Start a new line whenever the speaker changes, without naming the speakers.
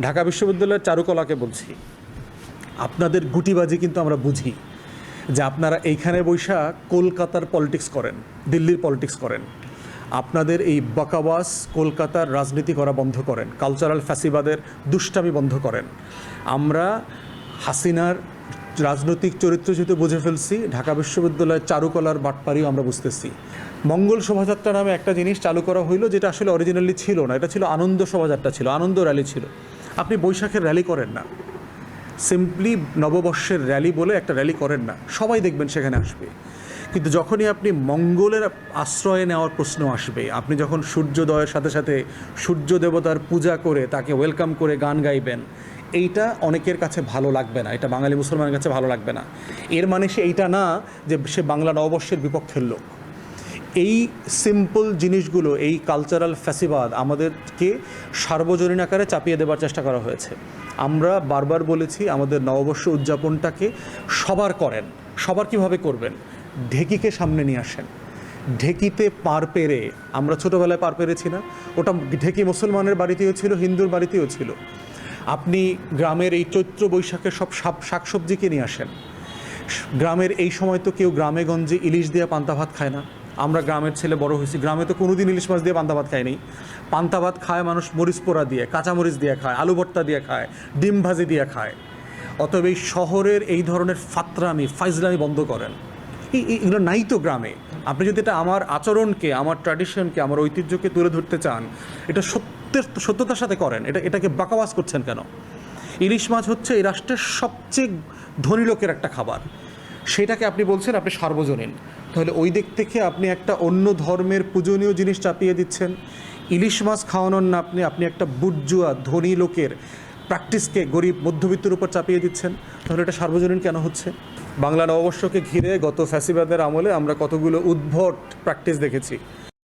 ঢাকা বিশ্ববিদ্যালয়ের চারুকলাকে বলছি, আপনাদের গুটিবাজি কিন্তু আমরা বুঝি যে আপনারা এইখানে বৈশা কলকাতার পলিটিক্স করেন, দিল্লির পলিটিক্স করেন। আপনাদের এই বকাবাস কলকাতার রাজনীতি করা বন্ধ করেন, কালচারাল ফ্যাসিবাদের দুষ্টামি বন্ধ করেন। আমরা হাসিনার রাজনৈতিক চরিত্র যেহেতু বুঝে ফেলছি, ঢাকা বিশ্ববিদ্যালয়ের চারুকলার বাটপাড়িও আমরা বুঝতেছি। মঙ্গল শোভাযাত্রা নামে একটা জিনিস চালু করা হইলো, যেটা আসলে অরিজিনালি ছিল না। এটা ছিল আনন্দ শোভাযাত্রা, ছিল আনন্দ র্যালি ছিল। আপনি বৈশাখের র্যালি করেন না, সিম্পলি নববর্ষের র্যালি বলে একটা র্যালি করেন না, সবাই দেখবেন সেখানে আসবে। কিন্তু যখনই আপনি মঙ্গলের আশ্রয় নেওয়ার প্রশ্ন আসবে, আপনি যখন সূর্যোদয়ের সাথে সাথে সূর্য দেবতার পূজা করে তাকে ওয়েলকাম করে গান গাইবেন, এইটা অনেকের কাছে ভালো লাগবে না, এটা বাঙালি মুসলমানের কাছে ভালো লাগবে না। এর মানে সে এইটা না যে সে বাংলা নববর্ষের বিপক্ষের লোক। এই সিম্পল জিনিসগুলো, এই কালচারাল ফ্যাসিবাদ আমাদেরকে সার্বজনীন আকারে চাপিয়ে দেওয়ার চেষ্টা করা হয়েছে। আমরা বারবার বলেছি আমাদের নববর্ষ উদযাপনটাকে সবার করেন। সবার কিভাবে করবেন? ঢেকিকে সামনে নিয়ে আসেন। ঢেকিতে পার পেরে, আমরা ছোটোবেলায় পার পেরেছি না? ওটা ঢেকি মুসলমানের বাড়িতেও ছিল, হিন্দুর বাড়িতেও ছিল। আপনি গ্রামের এই চৈত্র বৈশাখের সব শাকসবজিকে নিয়ে আসেন। গ্রামের এই সময় তো কেউ গ্রামে গঞ্জে ইলিশ দিয়ে পান্তা ভাত খায় না। আমরা গ্রামের ছেলে বড় হয়েছি, গ্রামে তো কোনোদিন ইলিশ মাছ দিয়ে পান্তা ভাত খায়নি। পান্তা ভাত খায় মানুষ মরিচ পোড়া দিয়ে, কাঁচামরিচ দিয়ে খায়, আলু ভর্তা দিয়ে খায়, ডিম ভাজি দিয়ে খায়। অতএব এই শহরের এই ধরনের ফাতরামি ফাইজলামি বন্ধ করেন। এগুলো নাই তো গ্রামে। আপনি যদি এটা আমার আচরণকে, আমার ট্র্যাডিশনকে, আমার ঐতিহ্যকে তুলে ধরতে চান, এটা সত্যতার সাথে করেন। এটাকে বাকাবাস করছেন কেন? ইলিশ মাছ হচ্ছে এই রাষ্ট্রের সবচেয়ে ধনী লোকের একটা খাবার, সেটাকে আপনি বলছেন আপনি সার্বজনীন। তাহলে ওই দিক থেকে আপনি একটা অন্য ধর্মের পূজনীয় জিনিস চাপিয়ে দিচ্ছেন। ইলিশ মাছ খাওয়ানোর না, আপনি একটা বুর্জুয়া ধনী লোকের প্র্যাকটিসকে গরিব মধ্যবিত্তের উপর চাপিয়ে দিচ্ছেন। তাহলে এটা সার্বজনীন কেন হচ্ছে? বাংলা নববর্ষকে ঘিরে গত ফ্যাসিবাদের আমলে আমরা কতগুলো উদ্ভট প্র্যাকটিস দেখেছি।